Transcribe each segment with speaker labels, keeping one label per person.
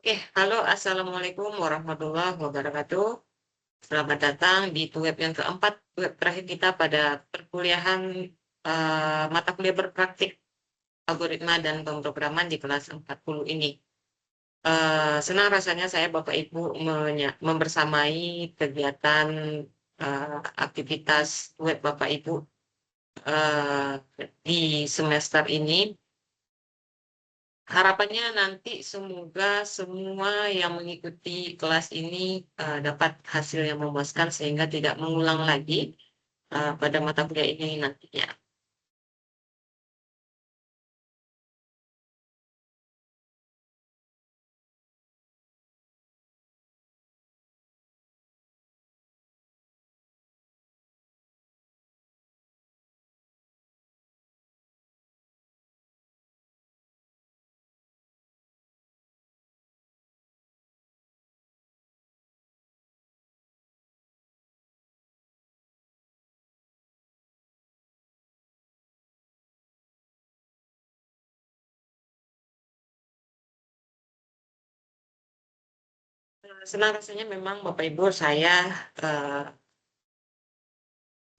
Speaker 1: Oke, halo, Assalamualaikum warahmatullahi wabarakatuh. Selamat datang di web yang keempat, web terakhir kita pada perkuliahan mata kuliah berpraktik algoritma dan pemrograman di kelas 40 ini. Senang rasanya saya Bapak Ibu membersamai kegiatan aktivitas web Bapak Ibu eh, di semester ini. Harapannya nanti semoga semua yang mengikuti kelas ini dapat hasil yang memuaskan sehingga tidak mengulang lagi pada mata kuliah ini nantinya. Senang rasanya memang Bapak Ibu saya eh,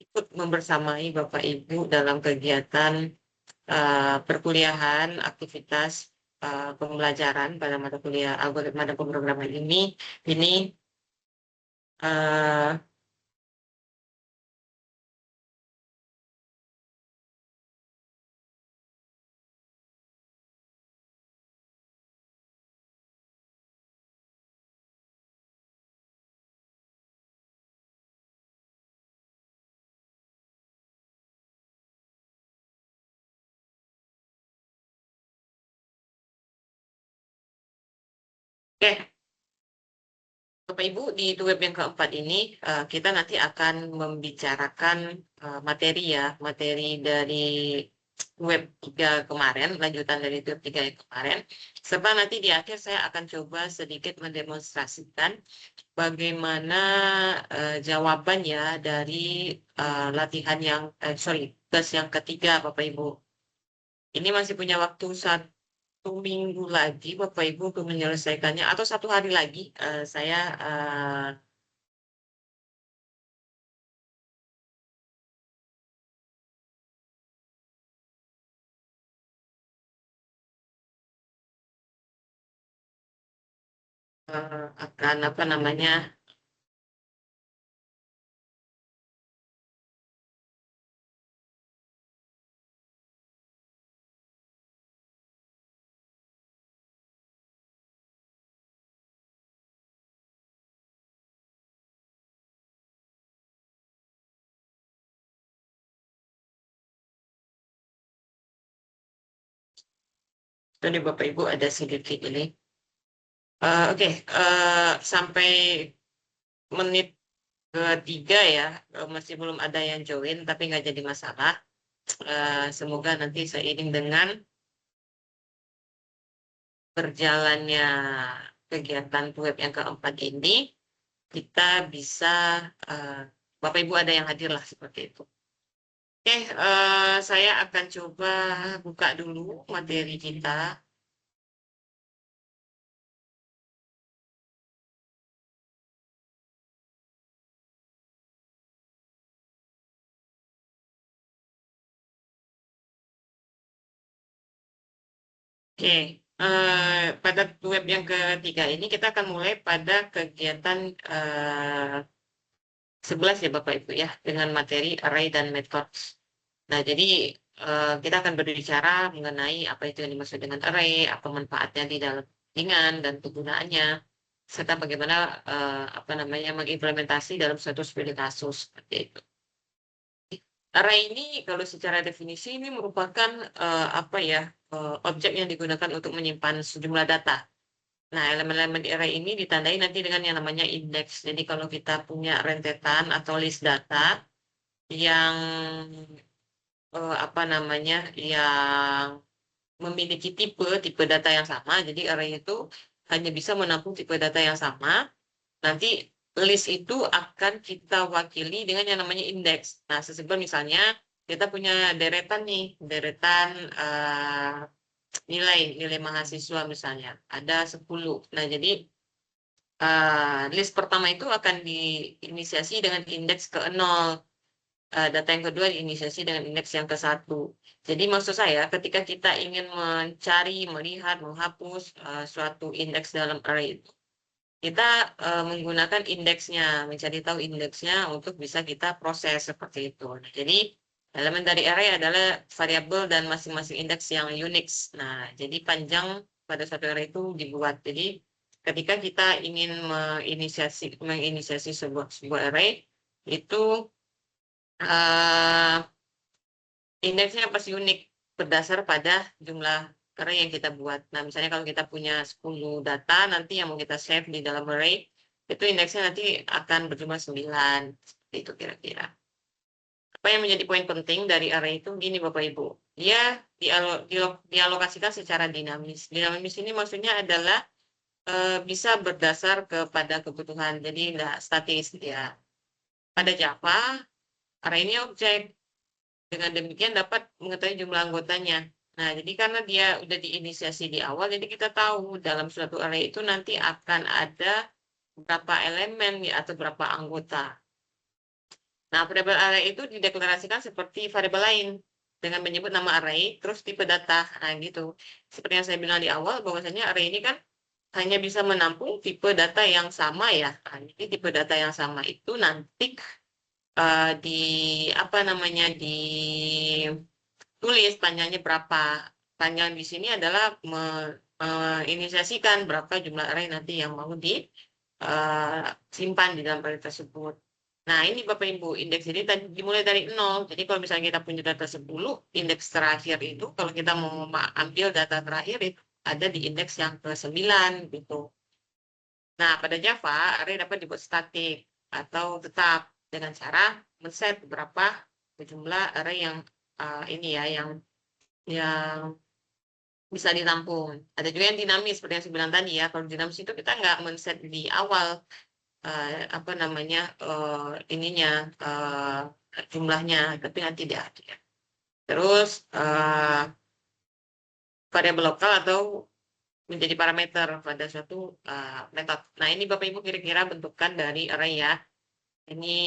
Speaker 1: ikut membersamai Bapak Ibu dalam kegiatan perkuliahan, aktivitas pembelajaran pada mata kuliah algoritma dan pemrograman ini. Ini eh, oke, Bapak Ibu, di web yang keempat ini kita nanti akan membicarakan materi ya, materi dari web 3 kemarin, lanjutan dari web 3 yang kemarin. Serta nanti di akhir saya akan coba sedikit mendemonstrasikan bagaimana jawabannya dari latihan yang, sorry, tes yang ketiga Bapak Ibu. Ini masih punya waktu 1 minggu lagi Bapak Ibu untuk menyelesaikannya atau 1 hari lagi saya akan apa namanya tadi Bapak Ibu ada sedikit ini. Oke, sampai menit ketiga ya, masih belum ada yang join tapi nggak jadi masalah. Semoga nanti seiring dengan berjalannya kegiatan web yang keempat ini kita bisa eh, Bapak Ibu ada yang hadir lah seperti itu. Oke, saya akan coba buka dulu materi kita. Oke, pada web yang ketiga ini kita akan mulai pada kegiatan 11 ya Bapak Ibu ya, dengan materi array dan methods. Nah, jadi kita akan berbicara mengenai apa itu yang dimaksud dengan array, apa manfaatnya di dalam jaringan dan penggunaannya, serta bagaimana apa namanya mengimplementasi dalam suatu studi kasus seperti itu. Array ini kalau secara definisi ini merupakan apa ya objek yang digunakan untuk menyimpan sejumlah data. Nah, elemen-elemen di array ini ditandai nanti dengan yang namanya indeks. Jadi kalau kita punya rentetan atau list data yang apa namanya yang memiliki tipe data yang sama, jadi array itu hanya bisa menampung tipe data yang sama. Nanti list itu akan kita wakili dengan yang namanya indeks. Nah, sesimpel misalnya kita punya deretan nih, deretan nilai mahasiswa misalnya, ada 10. Nah, jadi list pertama itu akan diinisiasi dengan indeks ke 0. Data yang kedua diinisiasi dengan indeks yang ke-1. Jadi maksud saya ketika kita ingin mencari, melihat, menghapus suatu indeks dalam array itu, kita menggunakan indeksnya, mencari tahu indeksnya untuk bisa kita proses seperti itu. Nah, jadi elemen dari array adalah variabel dan masing-masing indeks yang Unix. Nah, jadi panjang pada suatu array itu dibuat. Jadi ketika kita ingin menginisiasi sebuah array, itu indeksnya pasti unik berdasar pada jumlah array yang kita buat. Nah, misalnya kalau kita punya 10 data, nanti yang mau kita save di dalam array, itu indeksnya nanti akan berjumlah 9. Seperti itu kira-kira. Apa yang menjadi poin penting dari array itu, gini Bapak Ibu. Dia dialokasikan secara dinamis. Dinamis ini maksudnya adalah bisa berdasar kepada kebutuhan. Jadi tidak statis. Ya. Pada Java, array ini objek. Dengan demikian dapat mengetahui jumlah anggotanya. Nah, jadi karena dia udah diinisiasi di awal, jadi kita tahu dalam suatu array itu nanti akan ada berapa elemen ya, atau berapa anggota. Nah, variabel array itu dideklarasikan seperti variabel lain dengan menyebut nama array, terus tipe data. Nah, gitu. Seperti yang saya bilang di awal, bahwasanya array ini kan hanya bisa menampung tipe data yang sama ya. Nah, jadi tipe data yang sama itu nanti di apa namanya ditulis panjangnya berapa. Panjang di sini adalah menginisiasikan berapa jumlah array nanti yang mau disimpan di dalam array tersebut. Nah, ini Bapak Ibu, indeks ini tadi dimulai dari 0. Jadi kalau misalnya kita punya data 10, indeks terakhir itu kalau kita mau ambil data terakhir itu ada di indeks yang ke-9 gitu. Nah, pada Java, array dapat dibuat statik atau tetap dengan cara men-set berapa jumlah array yang ini ya, yang bisa ditampung. Ada juga yang dinamis, seperti yang saya bilang tadi ya. Kalau dinamis itu kita nggak men-set di awal apa namanya ininya jumlahnya, tapi nanti dia ada. Terus variabel lokal atau menjadi parameter pada suatu metode. Nah, ini Bapak Ibu kira-kira bentukan dari array ya. Ini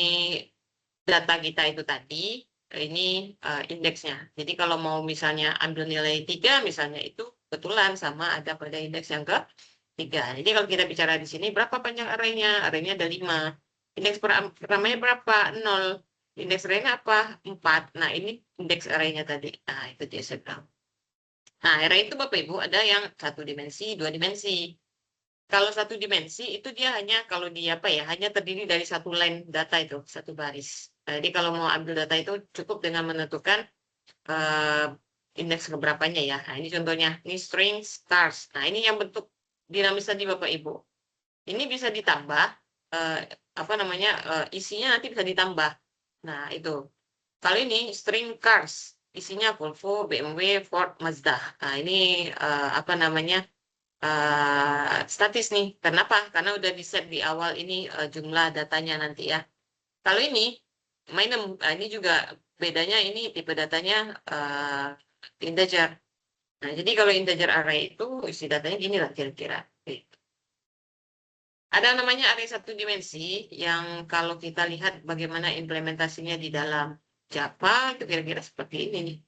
Speaker 1: data kita itu tadi, ini indeksnya. Jadi kalau mau misalnya ambil nilai 3, misalnya itu kebetulan sama ada pada indeks yang ke-3. Jadi kalau kita bicara di sini, berapa panjang arraynya? Arraynya ada 5. Indeks pertamanya berapa? 0. Indeks arraynya apa? 4. Nah, ini indeks arraynya tadi. Nah, itu dia saya bilang. Nah, array itu Bapak Ibu ada yang 1 dimensi, 2 dimensi. Kalau 1 dimensi itu dia hanya kalau dia apa ya hanya terdiri dari satu line data itu satu baris. Nah, jadi kalau mau ambil data itu cukup dengan menentukan uh, indeks keberapanya ya. Nah, ini contohnya ini string stars. Nah, ini yang bentuk dinamis tadi Bapak Ibu. Ini bisa ditambah uh, apa namanya isinya nanti bisa ditambah. Nah, itu. Kalau ini string cars isinya Volvo, BMW, Ford, Mazda. Nah, ini apa namanya statis nih. Kenapa? Karena udah di set di awal ini jumlah datanya nanti ya. Kalau ini ini juga bedanya ini tipe datanya integer. Nah, jadi kalau integer array itu isi datanya gini lah kira-kira. Ada namanya array 1 dimensi yang kalau kita lihat bagaimana implementasinya di dalam Java itu kira-kira seperti ini nih.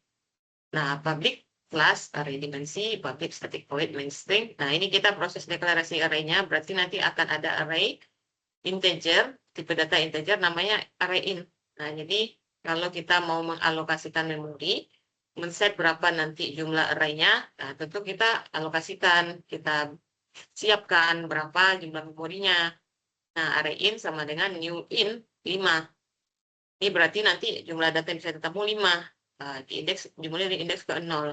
Speaker 1: Nah, public class array dimensi, public static void main string. Nah, ini kita proses deklarasi array-nya, berarti nanti akan ada array integer, tipe data integer namanya array in. Nah, jadi kalau kita mau mengalokasikan memori, men-set berapa nanti jumlah array-nya, nah tentu kita alokasikan, kita siapkan berapa jumlah memorinya. Nah, array in sama dengan new in 5. Ini berarti nanti jumlah data yang bisa ditampung 5. Di indeks dimulai dari indeks ke 0.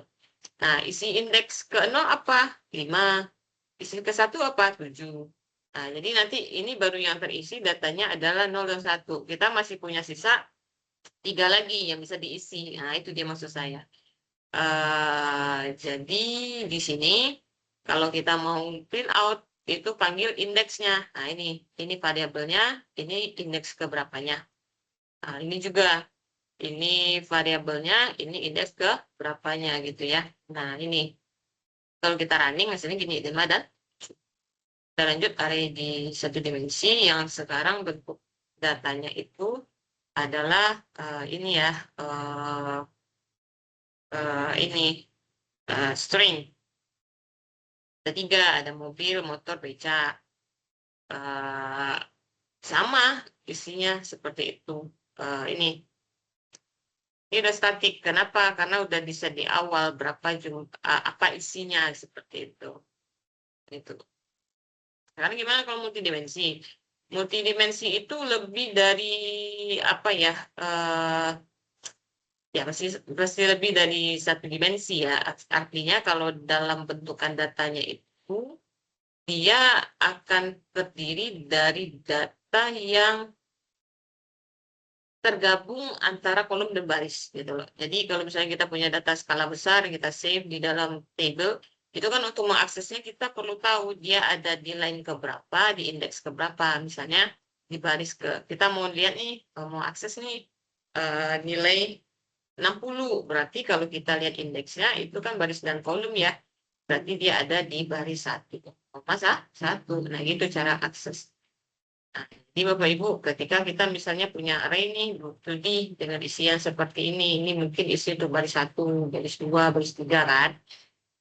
Speaker 1: Nah, isi indeks ke 0 apa? 5. Isi ke 1 apa? 7. Nah, jadi nanti ini baru yang terisi datanya adalah 0 dan 1. Kita masih punya sisa 3 lagi yang bisa diisi. Nah, itu dia maksud saya. Jadi di sini kalau kita mau print out itu panggil indeksnya. Nah, ini variabelnya, ini indeks keberapanya. Nah, ini juga ini variabelnya, ini indeks ke berapanya gitu ya. Nah, ini. Kalau kita running hasilnya gini 5 dan kita lanjut array di satu dimensi yang sekarang bentuk datanya itu adalah ini ya, ini string. Ada 3, ada mobil, motor, beca. Sama isinya seperti itu. Ini udah statik. Kenapa? Karena udah bisa di awal berapa apa isinya seperti itu. Itu. Sekarang gimana kalau multidimensi? Multidimensi itu lebih dari apa ya? Ya pasti lebih dari satu dimensi ya. Artinya kalau dalam bentukan datanya itu dia akan terdiri dari data yang tergabung antara kolom dan baris gitu loh. Jadi kalau misalnya kita punya data skala besar, kita save di dalam table, itu kan untuk mengaksesnya kita perlu tahu dia ada di line keberapa, di indeks keberapa. Misalnya di baris kita mau lihat nih, mau akses nih nilai 60. Berarti kalau kita lihat indeksnya itu kan baris dan kolom ya. Berarti dia ada di baris 1. Masa 1. Nah gitu cara akses. Nah, jadi Bapak Ibu, ketika kita misalnya punya array nih, 2D dengan isian seperti ini mungkin isi untuk baris 1, baris 2, baris 3 kan.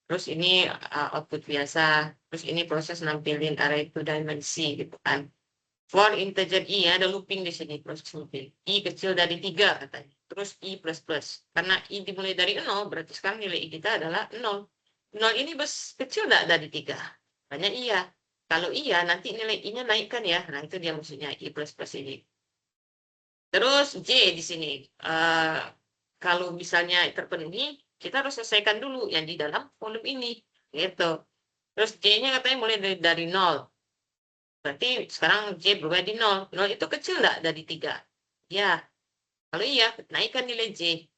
Speaker 1: Terus ini output biasa, terus ini proses nampilin array itu dimensi gitu kan. For integer i, ada looping di sini, proses looping. I kecil dari 3 katanya. Terus i plus plus. Karena i dimulai dari 0, berarti sekarang nilai i kita adalah 0. 0 ini kecil enggak dari 3? Banyak iya. Kalau iya, nanti nilai i-nya naikkan ya. Nah, itu dia maksudnya i plus plus ini. Terus J di sini. Kalau misalnya terpenuhi, kita harus selesaikan dulu yang di dalam kolom ini. Gitu. Terus J-nya katanya mulai dari 0. Berarti sekarang J berubah di 0. 0 itu kecil enggak dari 3? Ya. Kalau iya, naikkan nilai J.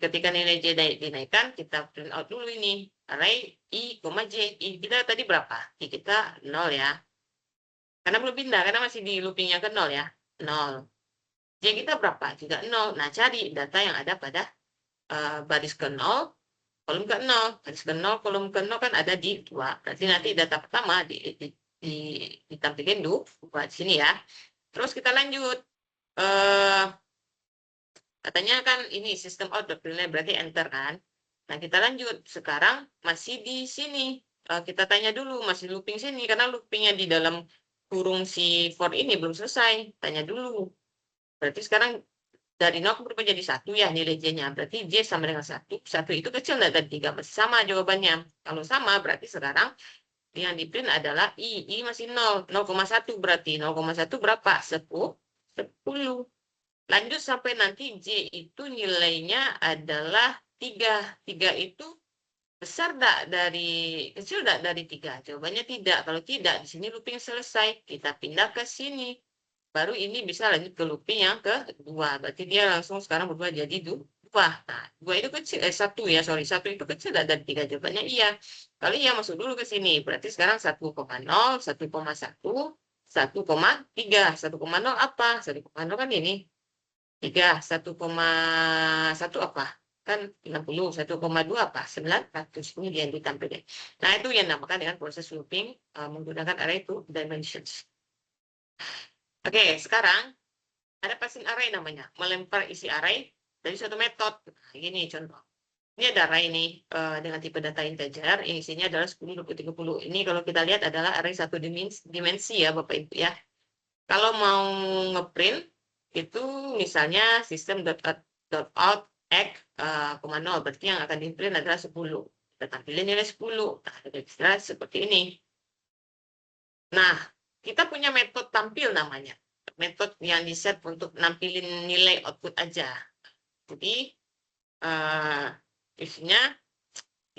Speaker 1: Ketika nilai J dinaikkan, kita print out dulu ini. Array I, J. I kita tadi berapa? I kita 0 ya. Karena belum pindah, karena masih di loopingnya ke 0 ya. 0. J kita berapa? Juga 0. Nah, cari data yang ada pada baris ke 0, kolom ke 0. Baris ke 0, kolom ke 0 kan ada di 2. Berarti nanti data pertama ditampilkan buat sini ya. Terus kita lanjut. Katanya kan ini sistem out berarti enter kan. Nah, kita lanjut. Sekarang masih di sini. Kita tanya dulu, masih looping sini. Karena loopingnya di dalam kurung si for ini belum selesai. Tanya dulu. Berarti sekarang dari 0 berubah jadi 1 ya nilai J-nya. Berarti J sama dengan 1. 1 itu kecil nggak dari 3? Masih sama jawabannya. Kalau sama berarti sekarang yang di print adalah I. I masih 0. 0,1 berarti. 0,1 berapa? 10. 10. Lanjut sampai nanti J itu nilainya adalah 3. 3 itu besar enggak kecil enggak dari 3? Jawabannya tidak. Kalau tidak, di sini looping selesai. Kita pindah ke sini. Baru ini bisa lanjut ke looping yang kedua. Berarti dia langsung sekarang berubah jadi 2. Nah, 2 itu kecil, 1 ya, sorry. 1 itu kecil enggak dari 3? Jawabannya iya. Kalau iya, masuk dulu ke sini. Berarti sekarang 1,0, 1,1, 1,3. 1,0 apa? 1,0 kan ini. 3, 1,1 apa? Kan 60, 1,2 apa? 900. Ini dia yang ditampilkan. Nah, itu yang dinamakan dengan proses looping menggunakan array to dimensions. Oke, sekarang ada passing array namanya. Melempar isi array dari suatu metode. Nah, ini contoh. Ini ada array ini dengan tipe data integer. Yang isinya adalah 10, 20, 30. Ini kalau kita lihat adalah array satu dimensi ya Bapak Ibu ya. Kalau mau ngeprint, itu misalnya system.out x, 0, berarti yang akan di-print adalah 10. Kita tampilin nilai 10. Nah, ada istilah seperti ini. Nah, kita punya metode tampil namanya. Metode yang di-set untuk nampilin nilai output aja. Jadi, isinya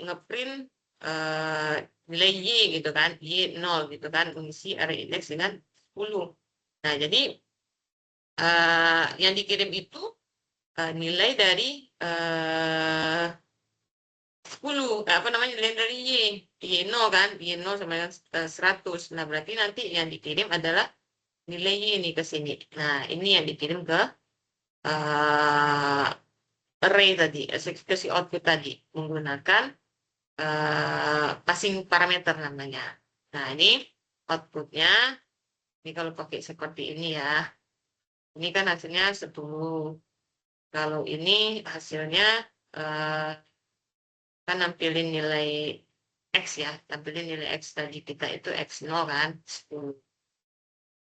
Speaker 1: ngeprint nilai Y gitu kan, Y 0 gitu kan, mengisi array index dengan 10. Nah, jadi yang dikirim itu nilai dari 10, apa namanya, nilai dari Y 0 kan, Y 0 sama dengan 100. Nah, berarti nanti yang dikirim adalah nilai Y ini ke sini. Nah, ini yang dikirim ke array tadi, eksekusi output tadi, menggunakan passing parameter namanya. Nah, ini outputnya, ini kalau pakai seperti ini ya, ini kan hasilnya 10. Kalau ini hasilnya eh, kan nampilin nilai X ya, nampilin nilai X tadi kita itu X0 kan, 10.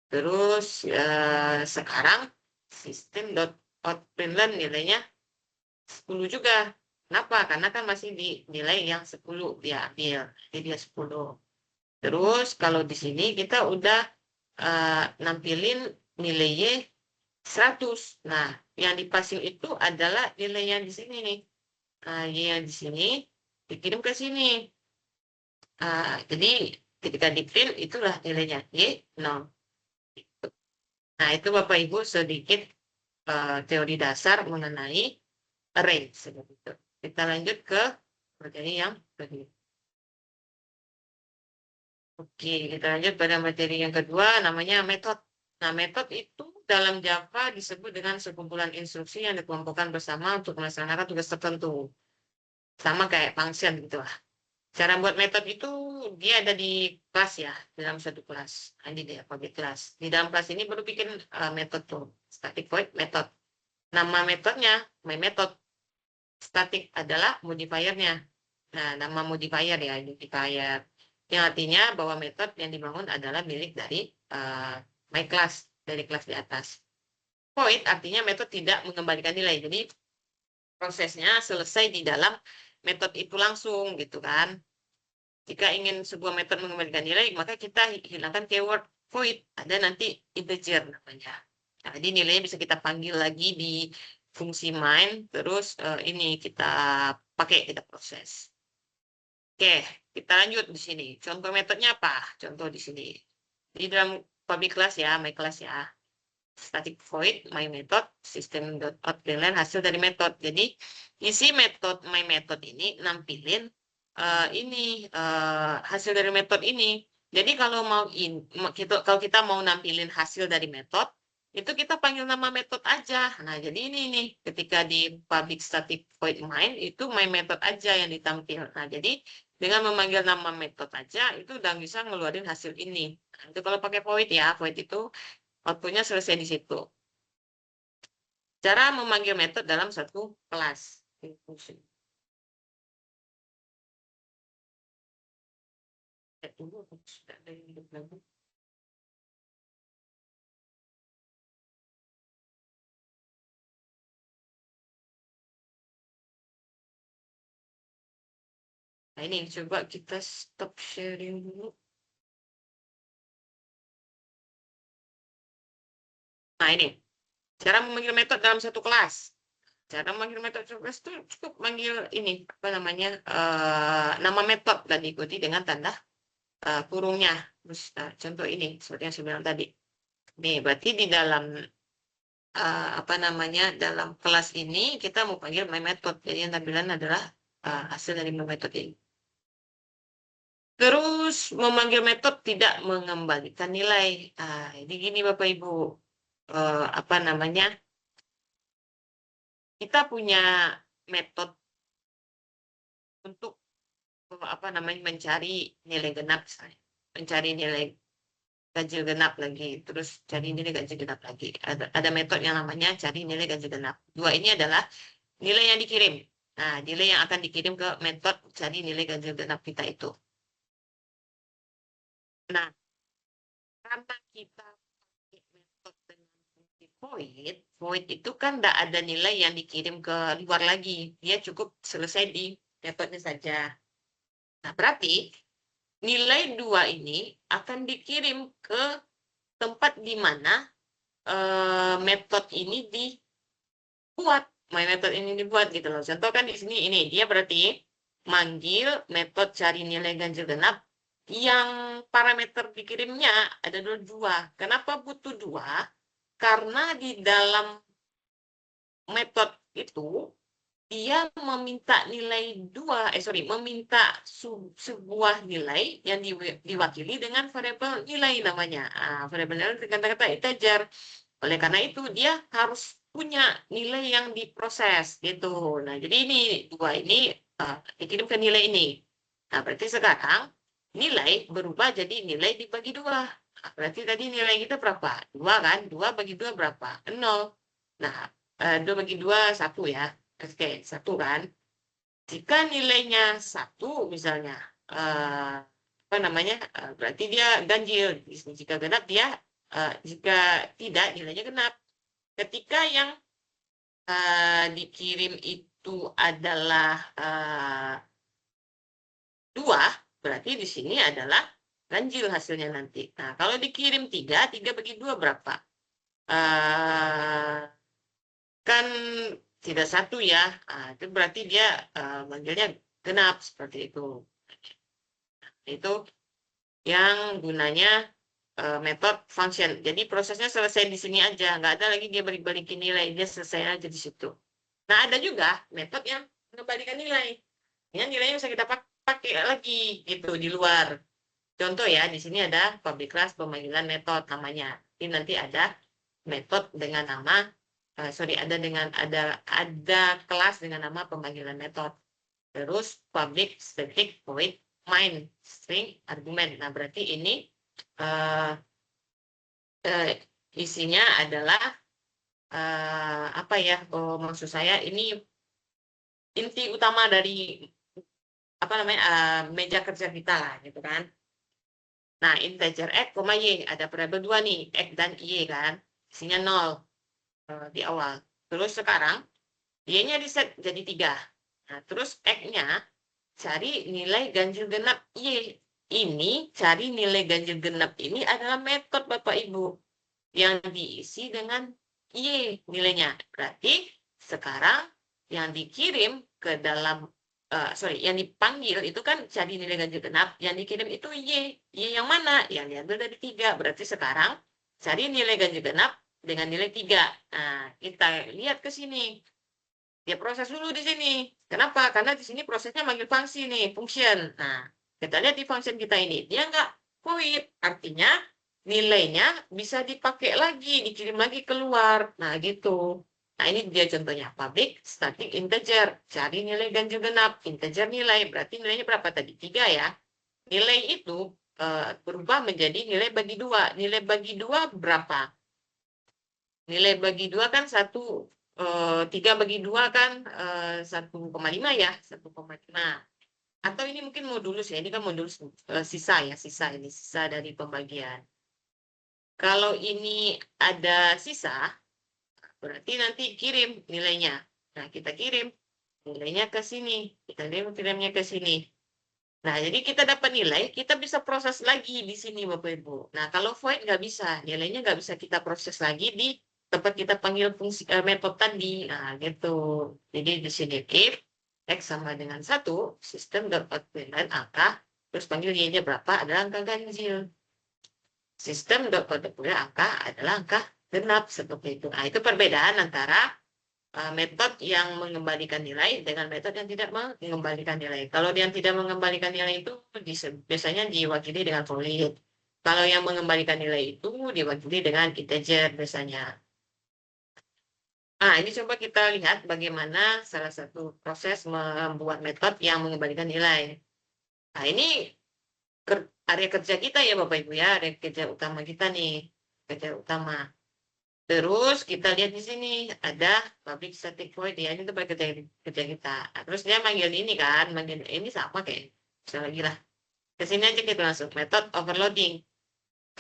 Speaker 1: Terus sekarang sistem dot out println nilainya 10 juga. Kenapa? Karena kan masih di nilai yang 10 dia ambil. Jadi dia 10. Terus kalau di sini kita udah nampilin nilai Y 100. Nah, yang dipassing itu adalah nilai yang di sini nih. Y yang di sini dikirim ke sini. Jadi ketika di print itulah nilainya Y 0. Nah, itu Bapak Ibu sedikit teori dasar mengenai array seperti itu. Kita lanjut ke materi yang kedua. Oke, kita lanjut pada materi yang kedua, namanya metode. Nah, metode itu dalam Java disebut dengan sekumpulan instruksi yang dikelompokkan bersama untuk melaksanakan tugas tertentu. Sama kayak function gitu lah. Cara buat metode itu dia ada di kelas ya, dalam satu kelas. Ini dia public kelas. Di dalam kelas ini baru bikin metode tuh, static void method. Nama metodenya my method. Static adalah modifiernya. Nah, nama modifier ya, modifier. Yang artinya bahwa metode yang dibangun adalah milik dari my class, dari kelas di atas. Void artinya metode tidak mengembalikan nilai. Jadi prosesnya selesai di dalam metode itu langsung gitu kan. Jika ingin sebuah metode mengembalikan nilai, maka kita hilangkan keyword void. Ada nanti integer namanya. Nah, jadi nilainya bisa kita panggil lagi di fungsi main, terus ini kita pakai, kita proses. Oke, kita lanjut di sini. Contoh metodenya apa? Contoh di sini. Di dalam public class ya, my class ya. Static void, my method, system.out.println hasil dari metode. Jadi, isi metode my method ini nampilin hasil dari metode ini. Jadi kalau kalau kita mau nampilin hasil dari metode, itu kita panggil nama metode aja. Nah, jadi ini nih, ketika di public static void main, itu my method aja yang ditampil. Nah, jadi dengan memanggil nama metode aja, itu udah bisa ngeluarin hasil ini. Nah, itu kalau pakai void ya, void itu outputnya selesai di situ. Cara memanggil metode dalam satu kelas. Nah, ini coba kita stop sharing dulu. Nah, ini cara memanggil metode dalam satu kelas. Cara memanggil metode satu kelas itu cukup manggil ini apa namanya nama metode dan diikuti dengan tanda kurungnya. Terus contoh ini seperti yang saya bilang tadi. Nih, berarti di dalam apa namanya dalam kelas ini kita mau panggil my method. Jadi yang tampilan adalah hasil dari my method ini. Terus memanggil metode tidak mengembalikan nilai. Ini gini Bapak Ibu, apa namanya? Kita punya metode untuk apa namanya mencari nilai genap, misalnya. Mencari nilai ganjil genap lagi, terus cari nilai ganjil genap lagi. Ada metode yang namanya cari nilai ganjil genap. Dua ini adalah nilai yang dikirim. Nah, nilai yang akan dikirim ke metode cari nilai ganjil genap kita itu. Nah, karena kita pakai metode dengan fungsi void, void itu kan tidak ada nilai yang dikirim ke luar lagi. Dia cukup selesai di metodenya saja. Nah, berarti nilai 2 ini akan dikirim ke tempat di mana metode ini dibuat. My method ini dibuat gitu loh. Contoh kan di sini ini dia berarti manggil metode cari nilai ganjil genap yang parameter dikirimnya ada dua. Kenapa butuh 2? Karena di dalam metode itu dia meminta nilai meminta sebuah nilai yang diwakili dengan variabel nilai namanya. Variabel nilai dengan kata integer. Oleh karena itu dia harus punya nilai yang diproses gitu. Nah, jadi ini 2 ini dikirim ke nilai ini. Nah, berarti sekarang nilai berubah jadi nilai dibagi 2. Nah, berarti tadi nilai kita berapa? 2 kan? 2 bagi 2 berapa? 0. Nah, 2 bagi 2, 1 ya. Oke, 1 kan? Jika nilainya 1 misalnya, apa namanya, berarti dia ganjil. Jika genap dia, jika tidak nilainya genap. Ketika yang dikirim itu adalah 2, berarti di sini adalah ganjil hasilnya nanti. Nah, kalau dikirim 3, 3 bagi 2 berapa? Eh, kan tidak 1 ya. Nah, itu berarti dia manggilnya genap seperti itu. Itu yang gunanya metode function. Jadi prosesnya selesai di sini aja, nggak ada lagi dia balik-balikin nilai, dia selesai aja di situ. Nah, ada juga metode yang mengembalikan nilai. Ini nilainya bisa kita pakai lagi gitu di luar. Contoh ya, di sini ada public class pemanggilan metode namanya. Ini nanti ada metode dengan nama sorry, ada kelas dengan nama pemanggilan metode. Terus public static void main string argument. Nah, berarti ini uh, isinya adalah apa ya? Oh, maksud saya ini inti utama dari apa namanya meja kerja kita lah, gitu kan? Nah, integer x, y ada variabel 2 nih, x dan y kan, isinya 0 di awal. Terus sekarang y-nya diset jadi 3. Nah, terus x-nya cari nilai ganjil genap y. Ini cari nilai ganjil genap ini adalah metode Bapak Ibu yang diisi dengan y nilainya. Berarti sekarang yang dikirim ke dalam sorry, yang dipanggil itu kan cari nilai ganjil genap, yang dikirim itu y. Y yang mana? Yang diambil dari 3. Berarti sekarang cari nilai ganjil genap dengan nilai 3. Nah, kita lihat ke sini. Dia proses dulu di sini. Kenapa? Karena di sini prosesnya manggil fungsi nih, function. Nah, kita lihat di function kita ini, dia nggak void. Artinya nilainya bisa dipakai lagi, dikirim lagi keluar. Nah, gitu. Nah, ini dia contohnya. Public static integer. Cari nilai ganjil genap. Integer nilai. Berarti nilainya berapa tadi? 3 ya. Nilai itu berubah menjadi nilai bagi 2. Nilai bagi 2 berapa? Nilai bagi 2 kan 3 bagi 2 kan 1,5 ya, 1,5. Atau ini mungkin modulus ya, ini kan modulus sisa ya, sisa dari pembagian. Kalau ini ada sisa, berarti nanti kirim nilainya. Nah, kita kirim nilainya ke sini, kita kirimnya ke sini. Nah, jadi kita dapat nilai, kita bisa proses lagi di sini Bapak Ibu. Nah, kalau void nggak bisa, nilainya nggak bisa kita proses lagi di tempat kita panggil fungsi metode tadi. Nah, gitu. Jadi di sini if x sama dengan 1, sistem dapat nilai angka, terus panggil y-nya berapa adalah angka ganjil. Sistem dapat angka adalah angka genap seperti itu. Nah, itu perbedaan antara metode yang mengembalikan nilai dengan metode yang tidak mengembalikan nilai. Kalau yang tidak mengembalikan nilai itu biasanya diwakili dengan void. Kalau yang mengembalikan nilai itu diwakili dengan integer biasanya. Nah, ini coba kita lihat bagaimana salah satu proses membuat metode yang mengembalikan nilai. Nah, ini area kerja kita ya Bapak Ibu ya, area kerja utama kita nih, kerja utama. Terus kita lihat di sini ada public static void ya, ini tempat kerja kita. Nah, terus dia manggil ini kan, manggil ini sama kayak bisa lagi lah. Ke sini aja kita langsung metode overloading.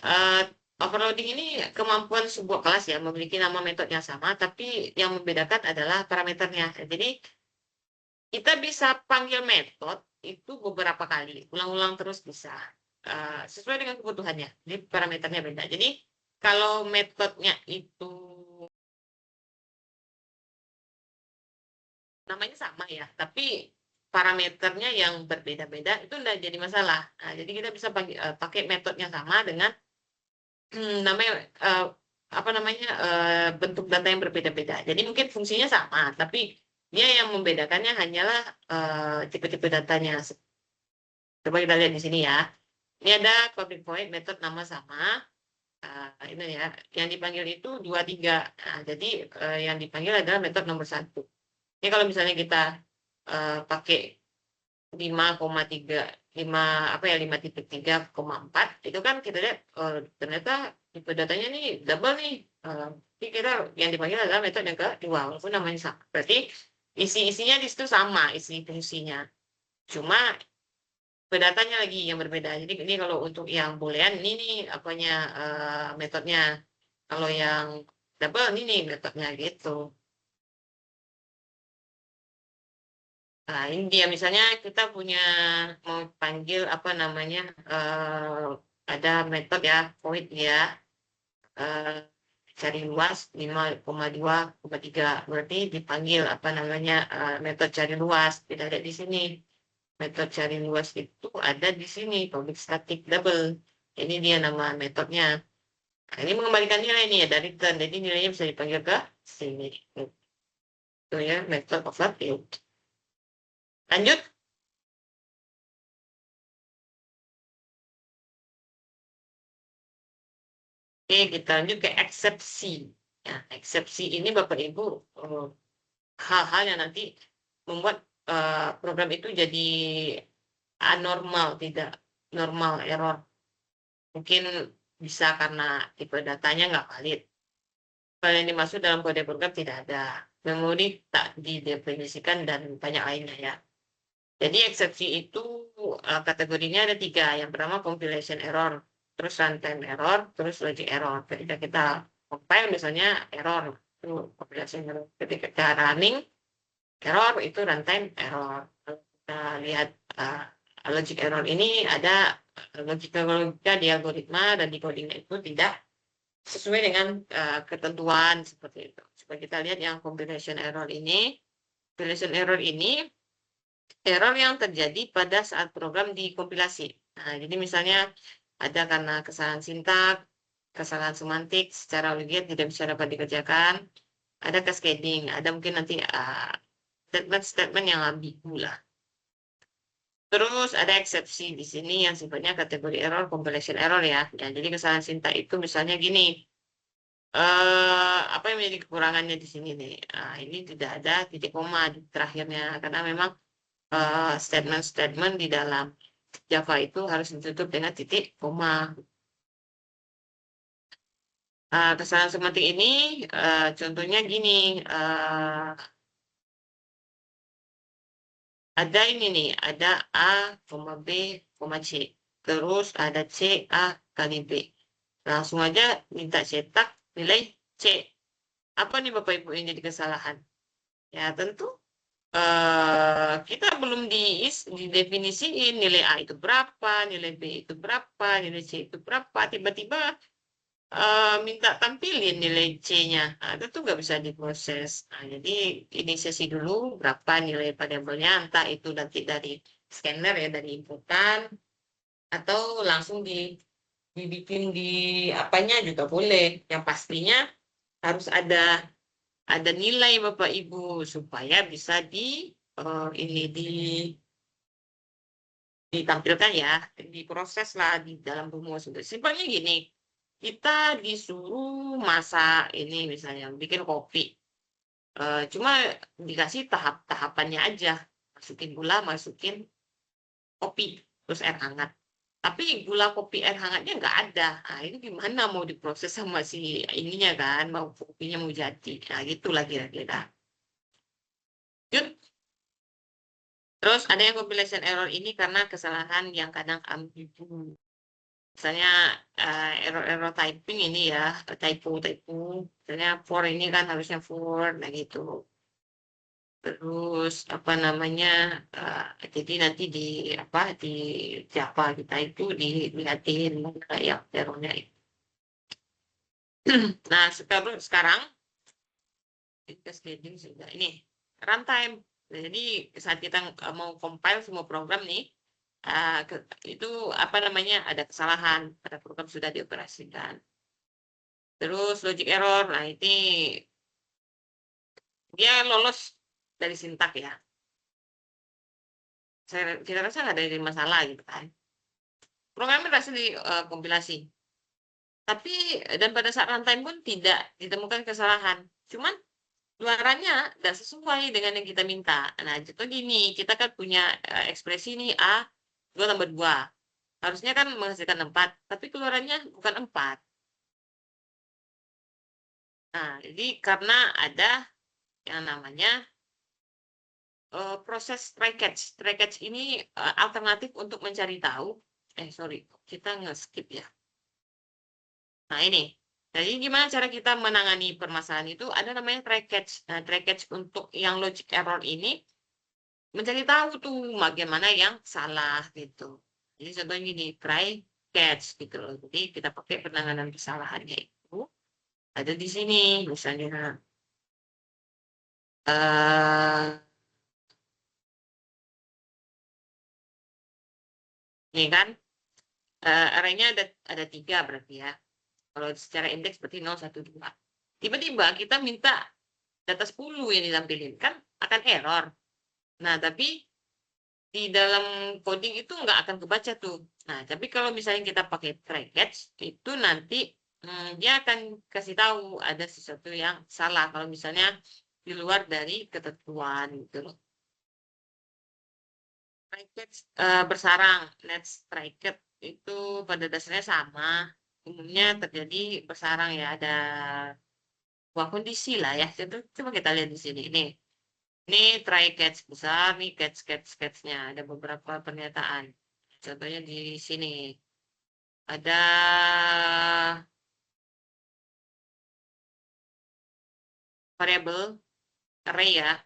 Speaker 1: Uh, Overloading ini kemampuan sebuah kelas ya memiliki nama metode yang sama, tapi yang membedakan adalah parameternya. Jadi kita bisa panggil metode itu beberapa kali, ulang-ulang terus bisa. Sesuai dengan kebutuhannya. Jadi parameternya beda. Jadi kalau metodenya itu namanya sama ya, tapi parameternya yang berbeda-beda itu tidak jadi masalah. Nah, jadi kita bisa pakai metode yang sama dengan namanya apa namanya bentuk data yang berbeda-beda. Jadi mungkin fungsinya sama, tapi dia yang membedakannya hanyalah tipe-tipe datanya. Coba kita lihat di sini ya. Ini ada public void metode nama sama. Ini ya, yang dipanggil itu 23. Nah, jadi yang dipanggil adalah metode nomor 1. Ini kalau misalnya kita pakai 5,3 5,3,4 itu kan kita lihat ternyata tipe datanya nih double nih. Jadi kita yang dipanggil adalah metode yang kedua walaupun namanya sama. Berarti isi-isinya di situ sama, isi fungsinya. Cuma datanya lagi yang berbeda. Jadi ini kalau untuk yang boolean ini nih apanya metodenya. Kalau yang double ini nih metodenya gitu. Nah, ini dia misalnya kita punya mau panggil apa namanya ada metode ya void ya eh, cari luas 5,2,3 berarti dipanggil apa namanya metode cari luas tidak ada di sini metode cari luas itu ada di sini public static double ini dia nama metodenya. Nah, ini mengembalikan nilai nih ya dari return jadi nilainya bisa dipanggil ke sini itu ya method of field. Lanjut. Oke, kita lanjut ke eksepsi. Ya, eksepsi ini Bapak Ibu eh, hal-hal yang nanti membuat program itu jadi anormal, tidak normal, error. Mungkin bisa karena tipe datanya nggak valid. Kalau yang dimaksud dalam kode program tidak ada. Memori tak didefinisikan dan banyak lainnya ya. Jadi eksepsi itu kategorinya ada tiga. Yang pertama compilation error, terus runtime error, terus logic error. Ketika kita compile misalnya error, itu compilation error. Ketika kita running error itu runtime error. Kalau kita lihat logic error ini ada logika di algoritma dan di codingnya itu tidak sesuai dengan ketentuan seperti itu. Coba kita lihat yang compilation error ini. Compilation error ini error yang terjadi pada saat program dikompilasi. Nah, jadi misalnya ada karena kesalahan sintak, kesalahan semantik, secara logiat tidak bisa dapat dikerjakan, ada cascading, ada mungkin nanti statement-statement yang ambigu lah. Terus ada eksepsi di sini yang sifatnya kategori error, compilation error ya. Ya jadi kesalahan sintak itu misalnya gini, apa yang menjadi kekurangannya di sini nih? Ini tidak ada titik koma di terakhirnya karena memang statement-statement di dalam Java itu harus ditutup dengan titik koma. Kesalahan semantik ini contohnya gini, ada ini nih, ada A, B, C. Terus ada C, A kali B. Langsung aja minta cetak nilai C. Apa nih Bapak Ibu yang jadi kesalahan? Ya tentu kita belum didefinisiin nilai A itu berapa, nilai B itu berapa, nilai C itu berapa. Tiba-tiba minta tampilin nilai C-nya. Nah, itu tuh nggak bisa diproses. Nah, jadi inisiasi dulu berapa nilai variabelnya, entah itu nanti dari scanner ya, dari inputan, atau langsung dibikin di apanya juga boleh. Yang pastinya harus ada nilai Bapak Ibu supaya bisa ini ditampilkan ya, diproses lah di dalam rumus. Simpelnya gini, kita disuruh masak ini misalnya, bikin kopi. Cuma dikasih tahap-tahapannya aja. Masukin gula, masukin kopi, terus air hangat. Tapi gula kopi air hangatnya nggak ada. Nah, ini gimana mau diproses sama si ininya kan, mau kopinya mau jadi. Nah, gitulah kira-kira. Yuk, terus ada yang compilation error ini karena kesalahan yang kadang ambigu. Misalnya error typing ini ya, typo. Misalnya for ini kan harusnya for, nah gitu. Terus apa namanya, jadi nanti di apa di Java kita itu dilihatin kayak errornya itu. Nah sekarang kita scheduling sudah ini runtime. Jadi saat kita mau compile semua program nih, itu apa namanya ada kesalahan pada program sudah dioperasikan. Terus logic error, nah ini dia lolos dari sintak ya. Kita rasa nggak ada masalah gitu kan. Programnya berhasil dikompilasi. Tapi dan pada saat runtime pun tidak ditemukan kesalahan. Cuman keluarannya tidak sesuai dengan yang kita minta. Nah, contoh gini, kita kan punya ekspresi nih A, 2 tambah 2. Harusnya kan menghasilkan 4, tapi keluarannya bukan 4. Nah, jadi karena ada yang namanya proses try catch. Try catch ini alternatif untuk mencari tahu. Sorry, kita nge-skip ya. Nah, ini. Jadi gimana cara kita menangani permasalahan itu? Ada namanya try catch. Nah, try catch untuk yang logic error ini mencari tahu tuh bagaimana yang salah gitu. Jadi contohnya gini, try catch gitu loh. Jadi kita pakai penanganan kesalahannya itu ada di sini. Misalnya, eh ini kan, arraynya ada 3 berarti ya. Kalau secara indeks berarti 0, 1, 2. Tiba-tiba kita minta data 10 yang ditampilin. Kan akan error. Nah, tapi di dalam coding itu nggak akan kebaca tuh. Nah, tapi kalau misalnya kita pakai try catch, itu nanti dia akan kasih tahu ada sesuatu yang salah. Kalau misalnya di luar dari ketentuan gitu loh. Try catch bersarang, let's try catch itu pada dasarnya sama. Umumnya terjadi bersarang ya, ada dua kondisi lah ya. Coba kita lihat di sini. Ini try catch besar, nih catch-nya. Ada beberapa pernyataan. Contohnya di sini. Ada variabel array ya.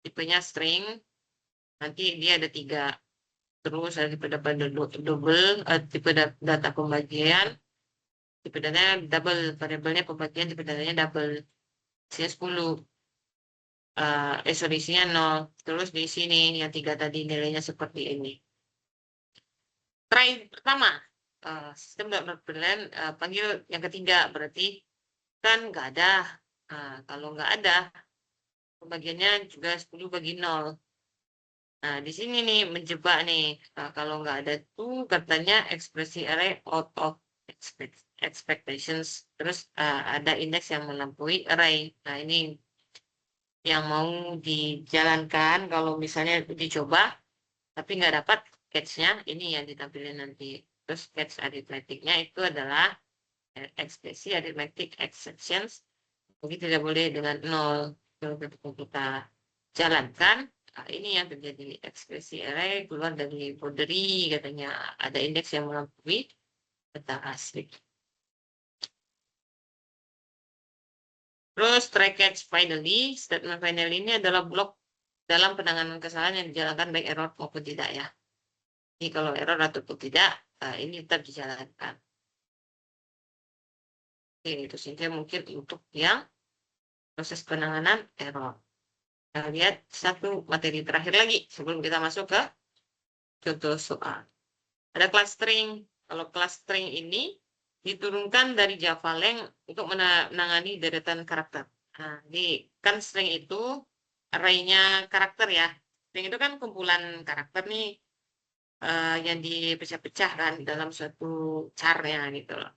Speaker 1: Tipenya string. Nanti dia ada 3. Terus ada tipe double, tipe data pembagian. Tipe datanya double. Variabelnya pembagian, tipe datanya double. Isinya 10. Sorry, isinya 0. Terus di sini yang 3 tadi nilainya seperti ini. Try pertama, sistem not boolean, panggil yang ketiga, berarti kan nggak ada. Kalau nggak ada, pembagiannya juga 10 bagi 0. Nah, di sini nih menjebak nih. Kalau nggak ada tuh katanya ekspresi array out of expectations. Terus ada indeks yang melampaui array. Nah, ini yang mau dijalankan kalau misalnya dicoba tapi nggak dapat catch-nya, ini yang ditampilkan nanti. Terus catch arithmetic-nya itu adalah ekspresi arithmetic exceptions. Mungkin tidak boleh dengan 0. Kalau kita jalankan, ini yang terjadi ekspresi array keluar dari boundary, katanya ada indeks yang melampaui data asli. Terus try catch finally, statement finally ini adalah blok dalam penanganan kesalahan yang dijalankan baik error maupun tidak ya. Jadi kalau error ataupun tidak, ini tetap dijalankan. Oke, itu saja mungkin untuk yang proses penanganan error. Kita lihat satu materi terakhir lagi sebelum kita masuk ke contoh soal. Ada clustering. Kalau clustering ini diturunkan dari Java Lang untuk menangani deretan karakter. Nah, di kan string itu array-nya karakter ya. String itu kan kumpulan karakter nih yang dipecah-pecah kan dalam suatu char-nya gitu loh.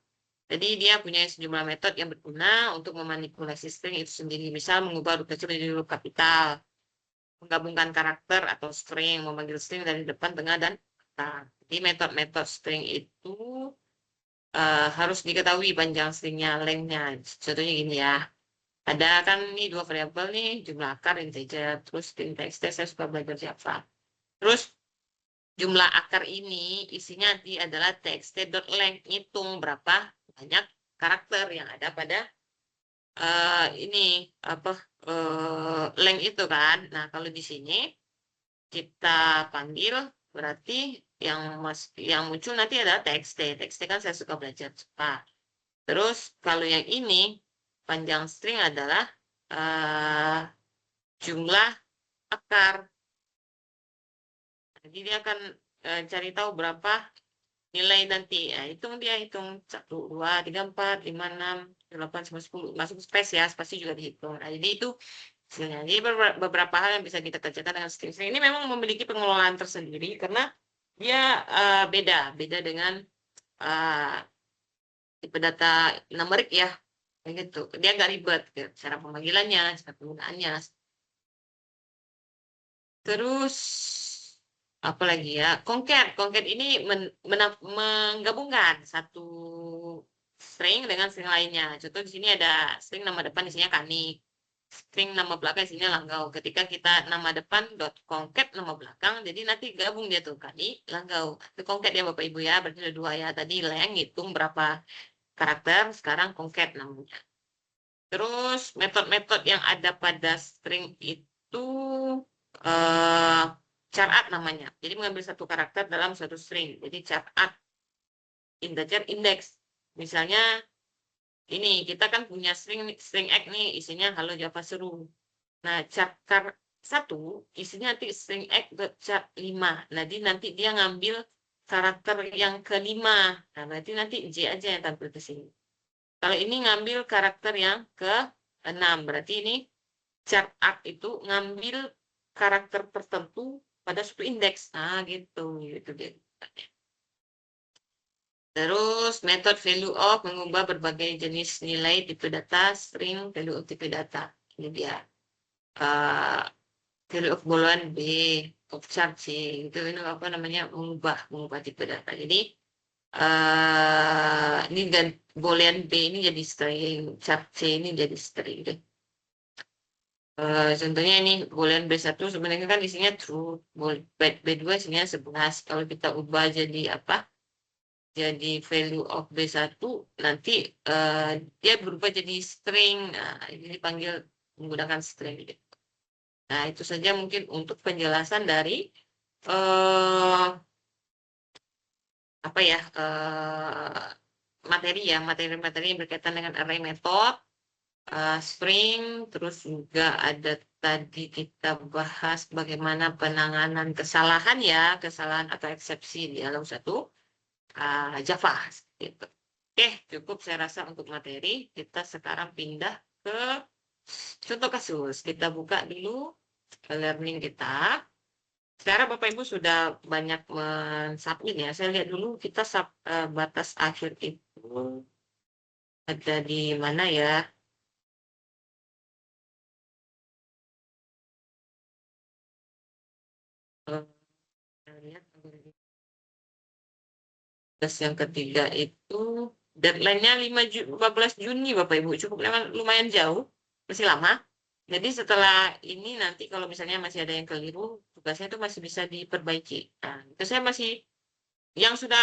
Speaker 1: Jadi dia punya sejumlah metode yang berguna untuk memanipulasi string itu sendiri. Misal mengubah huruf kecil menjadi huruf kapital, menggabungkan karakter atau string, memanggil string dari depan, tengah, dan belakang. Jadi metode-metode string itu harus diketahui panjang stringnya, lengthnya. Contohnya gini ya. Ada kan nih 2 variabel nih, jumlah akar, integer, terus string txt, saya suka belajar Java. Terus jumlah akar ini isinya adalah txt.length, hitung berapa banyak karakter yang ada pada ini apa length itu kan. Nah, kalau di sini kita panggil berarti yang muncul nanti adalah txt. Txt kan saya suka belajar cepat. Terus kalau yang ini panjang string adalah jumlah akar. Jadi dia akan cari tahu berapa nilai nanti. Ya, hitung 1, 2, 3, 4, 5, 6, 8, 9, 10. Masuk space ya, spasi juga dihitung. Nah, jadi itu hasilnya. Jadi beberapa hal yang bisa kita kerjakan dengan string. String ini memang memiliki pengelolaan tersendiri karena dia beda dengan uh, tipe data numerik ya. Kayak gitu. Dia agak ribet cara pemanggilannya, cara penggunaannya. Terus apa lagi ya? Concat. Concat ini menggabungkan satu string dengan string lainnya. Contoh di sini ada string nama depan isinya kanik. String nama belakang isinya langgau. Ketika kita nama depan dot concat nama belakang, jadi nanti gabung dia tuh kanik, langgau. Itu concat ya Bapak Ibu ya, berarti ada dua ya. Tadi leng hitung berapa karakter, sekarang concat namanya. Terus metode-metode yang ada pada string itu eh char namanya. Jadi mengambil satu karakter dalam satu string. Jadi char integer index. Misalnya ini kita kan punya string x nih isinya halo Java seru. Nah, char satu isinya nanti string x dot char 5. Nanti dia ngambil karakter yang kelima. Nah, berarti nanti J aja yang tampil ke sini. Kalau ini ngambil karakter yang ke-6, berarti ini chart art itu ngambil karakter tertentu pada suatu indeks. Nah, gitu. Gitu dia. Terus, metode value of mengubah berbagai jenis nilai tipe data, string value of tipe data. Ini dia. Uh, value of boolean B, of chart C. Ini apa namanya? Mengubah tipe data. Jadi, ini dan boolean B ini jadi string, chart C ini jadi string. Contohnya ini boolean B1 sebenarnya kan isinya true, B2 isinya 11. Kalau kita ubah jadi apa? Jadi value of B1 nanti dia berubah jadi string. Nah, ini dipanggil menggunakan string. Nah, itu saja mungkin untuk penjelasan dari eh apa ya? Materi ya, materi-materi yang berkaitan dengan array method, string, terus juga ada tadi kita bahas bagaimana penanganan kesalahan ya, kesalahan atau eksepsi di dalam satu Java. Gitu. Oke, cukup saya rasa untuk materi. Kita sekarang pindah ke contoh kasus. Kita buka dulu learning kita. Sekarang Bapak Ibu sudah banyak mensubmit ya. Saya lihat dulu kita batas akhir itu ada di mana ya? Eh, saya lihat tugas yang ketiga itu deadline-nya 15 Juni Bapak Ibu. Cukup lumayan jauh, masih lama. Jadi setelah ini nanti kalau misalnya masih ada yang keliru, tugasnya itu masih bisa diperbaiki. Nah, itu saya masih yang sudah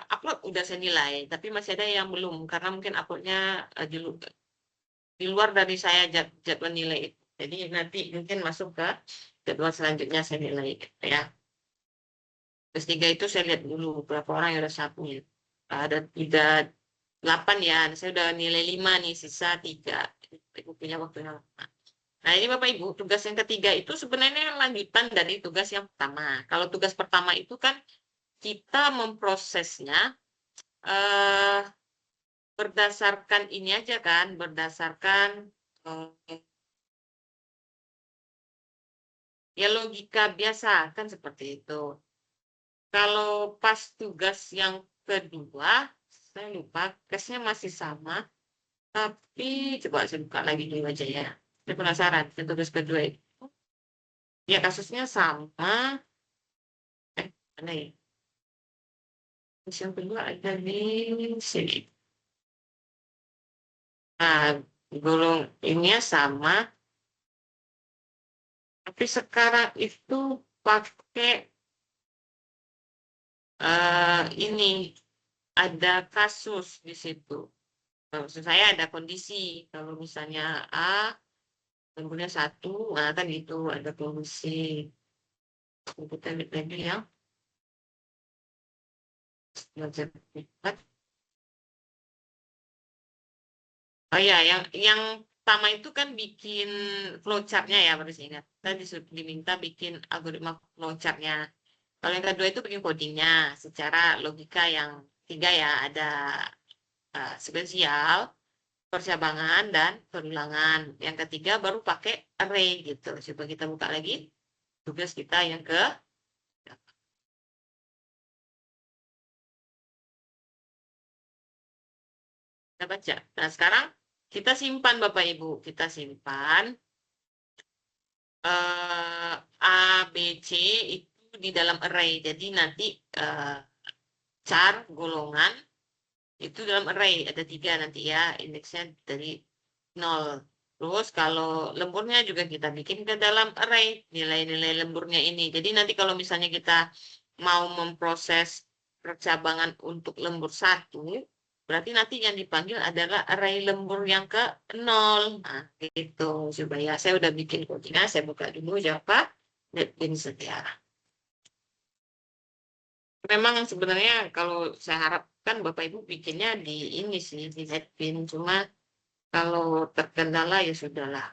Speaker 1: upload udah saya nilai, tapi masih ada yang belum karena mungkin uploadnya di luar dari saya jadwal nilai itu. Jadi nanti mungkin masuk ke jadwal selanjutnya saya nilai ya. Terus tiga itu saya lihat dulu berapa orang yang udah submit. Ada tiga 8 ya. Saya udah nilai 5 nih, sisa 3. Ibu punya waktunya lama. Nah, ini Bapak Ibu, tugas yang ketiga itu sebenarnya lanjutan dari tugas yang pertama. Kalau tugas pertama itu kan kita memprosesnya eh, berdasarkan ini aja kan, berdasarkan eh, ya logika biasa kan seperti itu. Kalau pas tugas yang kedua, saya lupa, casenya masih sama, tapi coba saya buka lagi dulu aja ya. Saya penasaran, yang tugas kedua itu. Ya kasusnya sama, mana ya? Terus yang kedua ada di sini. Nah, golong ininya sama, tapi sekarang itu pakai ini ada kasus di situ. Maksud saya ada kondisi. Kalau misalnya A, kemudian satu, nah kan itu ada kondisi. Kita lihat lagi ya. Belajar cepat. Oh ya, yang pertama itu kan bikin flowchart-nya ya, harus ingat. Kita diminta bikin algoritma flowchart-nya. Kalau yang kedua itu bikin codingnya secara logika yang tiga ya, ada sequential, percabangan, dan perulangan. Yang ketiga baru pakai array gitu. Coba kita buka lagi tugas kita yang kita baca. Nah sekarang Kita simpan Bapak Ibu, kita simpan A, B, C itu di dalam array. Jadi nanti char golongan itu dalam array ada 3 nanti ya, indeksnya dari 0. Terus kalau lemburnya juga kita bikin ke dalam array nilai-nilai lemburnya ini. Jadi nanti kalau misalnya kita mau memproses percabangan untuk lembur 1, berarti nanti yang dipanggil adalah array lembur yang ke 0. Nah, gitu. Supaya saya udah bikin kodenya, saya buka dulu Java NetBeans Setia. Memang sebenarnya kalau saya harapkan Bapak Ibu bikinnya di ini sih, di NetBeans. Cuma kalau terkendala ya sudahlah.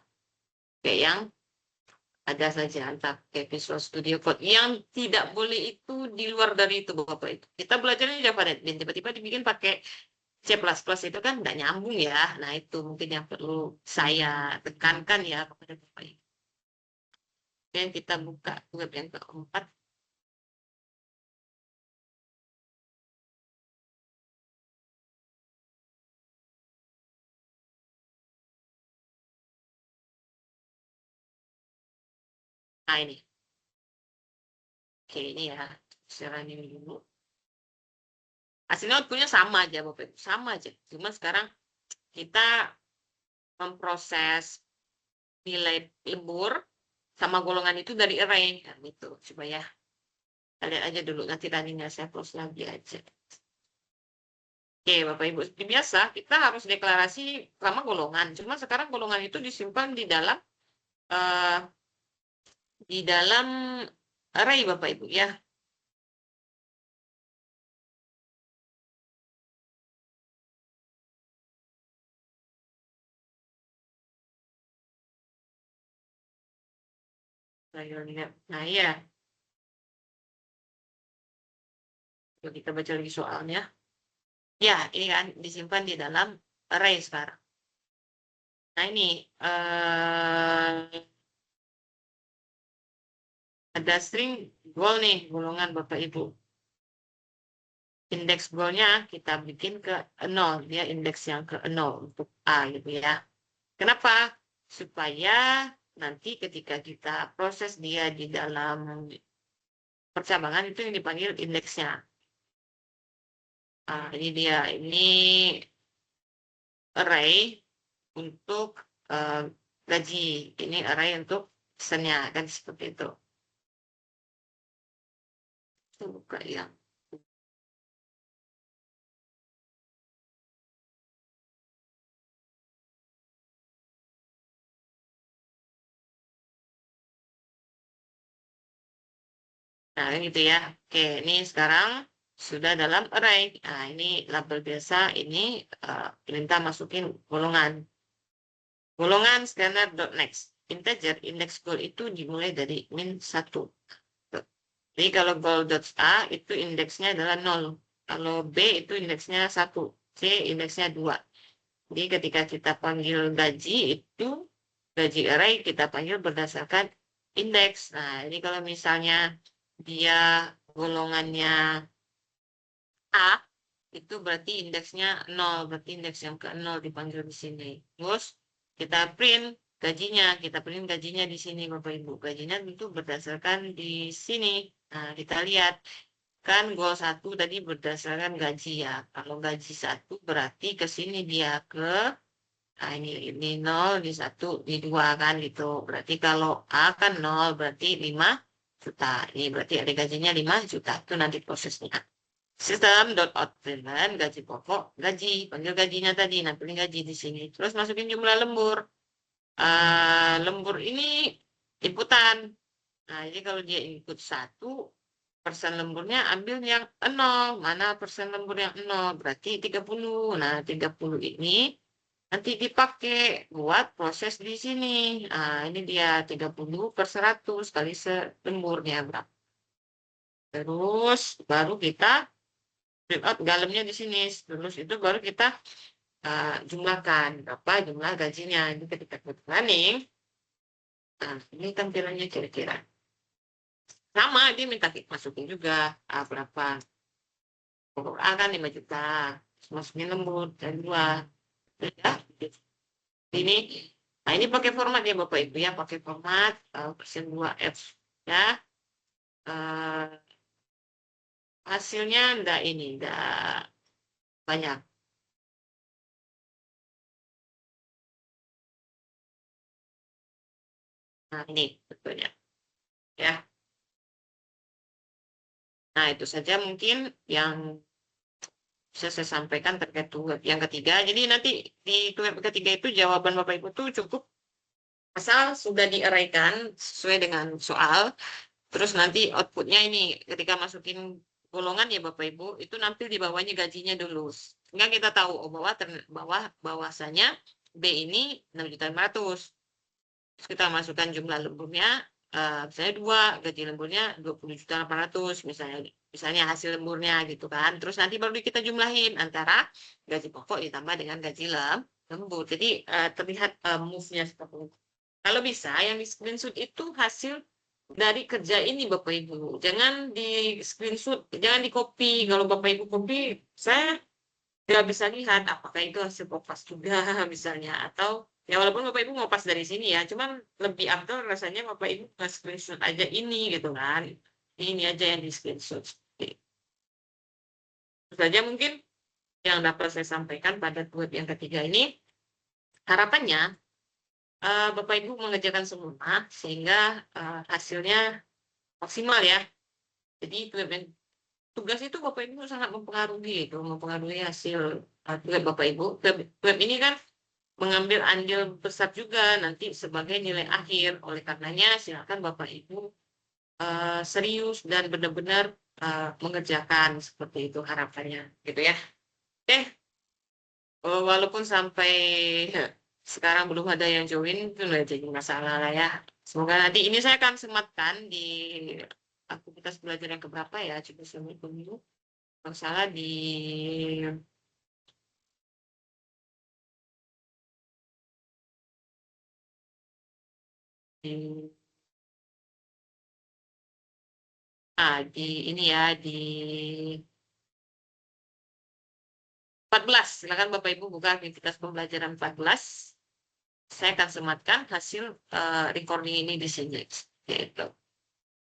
Speaker 1: Kayak yang ada saja entah kayak Visual Studio Code. Yang tidak boleh itu di luar dari itu Bapak Ibu. Kita belajarnya Java NetBeans, tiba-tiba dibikin pakai C++ itu kan nggak nyambung ya. Nah itu mungkin yang perlu saya tekankan ya kepada Bapak Ibu. Yang kita buka web yang keempat. Nah ini. Oke ini ya. Saya ini dulu. Hasilnya outputnya sama aja Bapak Ibu. Sama aja. Cuma sekarang kita memproses nilai lembur sama golongan itu dari array. Nah, gitu. Supaya lihat aja dulu. Nanti tadinya saya close lagi aja. Oke, Bapak Ibu, seperti biasa kita harus deklarasi sama golongan. Cuma sekarang golongan itu disimpan uh, di dalam array Bapak Ibu ya. Nah ya, yuk kita baca lagi soalnya. Ya, ini kan disimpan di dalam array sekarang. Nah ini ada string goal nih, golongan Bapak Ibu. Indeks goalnya kita bikin ke 0, dia indeks yang ke 0 untuk A gitu ya. Kenapa? Supaya nanti ketika kita proses dia di dalam percabangan itu yang dipanggil indeksnya. Nah, ini dia, ini array untuk gaji. Ini array untuk pesannya, kan seperti itu. Kita buka yang nah, gitu ya. Oke, ini sekarang sudah dalam array. Nah, ini label biasa, ini perintah masukin golongan. Golongan scanner.next. Integer, indeks goal itu dimulai dari min 1. Jadi kalau goal.a itu indeksnya adalah 0. Kalau B itu indeksnya 1. C indeksnya 2. Jadi ketika kita panggil gaji itu, gaji array kita panggil berdasarkan indeks. Nah, ini kalau misalnya dia golongannya A, itu berarti indeksnya 0. Berarti indeks yang ke 0 dipanggil di sini. Terus kita print gajinya. Kita print gajinya di sini Bapak Ibu. Gajinya tentu berdasarkan di sini. Nah, kita lihat. Kan goal 1 tadi berdasarkan gaji ya. Kalau gaji 1 berarti ke sini dia ke nah ini 0, di 1, di 2 kan gitu. Berarti kalau A kan 0 berarti 5 juta. Ini berarti ada gajinya 5 juta. Itu nanti prosesnya. System.out gaji pokok, gaji, panggil gajinya tadi, nampilin gaji di sini. Terus masukin jumlah lembur. Lembur ini inputan. Nah, jadi kalau dia input 1, persen lemburnya ambil yang 0. Mana persen lembur yang 0? Berarti 30. Nah, 30 ini nanti dipakai buat proses di sini. Nah, ini dia 30 per 100 kali lemburnya berapa. Terus baru kita print out dalamnya di sini. Terus itu baru kita jumlahkan berapa jumlah gajinya. Ini ketika kita running, nah ini tampilannya kira-kira. Sama, dia minta kita masukin juga berapa. Pokok A kan 5 juta. Terus masukin lembur dan 2. Ya, Ini, nah ini pakai format ya Bapak Ibu ya, pakai format versi 2F ya. Eh, hasilnya enggak banyak. Nah ini betulnya ya. Nah itu saja mungkin yang bisa saya sampaikan terkait web yang ketiga. Jadi nanti di web ketiga itu jawaban Bapak Ibu tuh cukup asal sudah diaraikan sesuai dengan soal. Terus nanti outputnya ini ketika masukin golongan ya Bapak Ibu itu nampil di bawahnya gajinya dulu. Sehingga kita tahu oh bahwasanya B ini 6.500.000. Terus kita masukkan jumlah lemburnya misalnya 2, gaji lemburnya 20.800.000 misalnya misalnya hasil lemburnya gitu kan. Terus nanti baru kita jumlahin antara gaji pokok ditambah dengan gaji lembur. Jadi terlihat move-nya seperti itu. Kalau bisa yang di screenshot itu hasil dari kerja ini Bapak Ibu. Jangan di screenshot, jangan di copy. Kalau Bapak Ibu copy, saya nggak bisa lihat apakah itu hasil kopas juga misalnya. Atau ya walaupun Bapak Ibu ngopas dari sini ya, cuman lebih afdol rasanya Bapak Ibu nge-screenshot aja ini gitu kan. Ini aja yang di screenshot. Itu saja mungkin yang dapat saya sampaikan pada web yang ketiga ini. Harapannya Bapak Ibu mengerjakan semua sehingga hasilnya maksimal ya. Jadi tugas itu Bapak Ibu sangat mempengaruhi itu, mempengaruhi hasil web Bapak Ibu. Web ini kan mengambil andil besar juga nanti sebagai nilai akhir. Oleh karenanya silakan Bapak Ibu serius dan benar-benar mengerjakan seperti itu harapannya, gitu ya. Oke, walaupun sampai sekarang belum ada yang join, itu nggak jadi masalah lah ya. Semoga nanti ini saya akan sematkan di aktivitas belajar yang keberapa ya, coba saya hitung dulu. Kalau salah di, di ini ya, di 14. Silakan Bapak Ibu buka aktivitas pembelajaran 14. Saya akan sematkan hasil recording ini di sini. Gitu.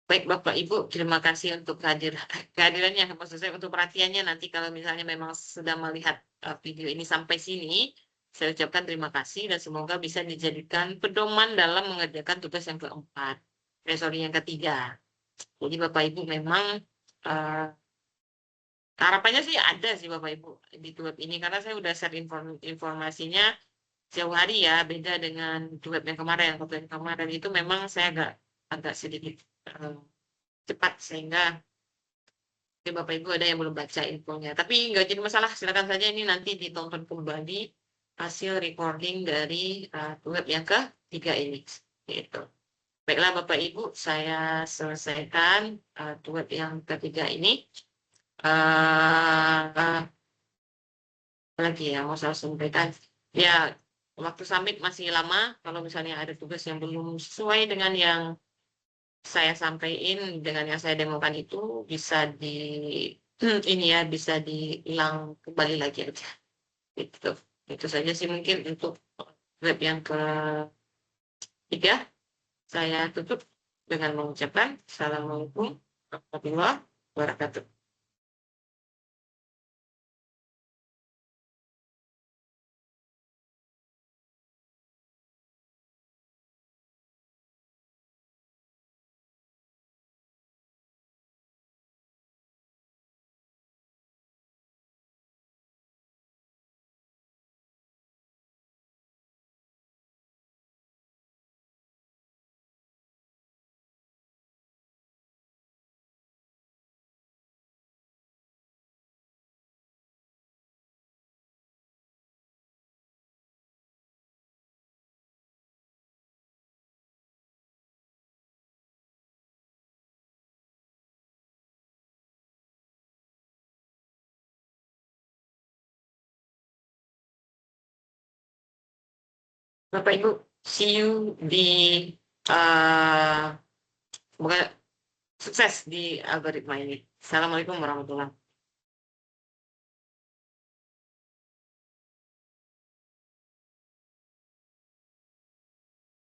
Speaker 1: Baik Bapak Ibu, terima kasih untuk kehadirannya. Maksud saya untuk perhatiannya nanti kalau misalnya memang sudah melihat video ini sampai sini, saya ucapkan terima kasih dan semoga bisa dijadikan pedoman dalam mengerjakan tugas yang keempat. Sorry, yang ketiga. Jadi Bapak Ibu memang eh, harapannya sih ada sih Bapak Ibu di web ini karena saya udah share informasinya jauh hari ya, beda dengan web yang kemarin. Web yang kemarin itu memang saya agak sedikit eh, cepat sehingga mungkin Bapak Ibu ada yang belum baca infonya. Tapi nggak jadi masalah, silakan saja ini nanti ditonton kembali hasil recording dari web yang ketiga ini. Gitu. Baiklah Bapak Ibu, saya selesaikan web yang ketiga ini. Lagi ya mau saya sampaikan ya waktu summit masih lama kalau misalnya ada tugas yang belum sesuai dengan yang saya sampaikan dengan yang saya demokan itu bisa di ini ya bisa diulang kembali lagi aja itu itu saja sih mungkin untuk web yang ketiga saya tutup dengan mengucapkan Assalamualaikum warahmatullahi wabarakatuh. Bapak Ibu see you di uh, semoga sukses di algoritma ini. Assalamualaikum warahmatullahi wabarakatuh.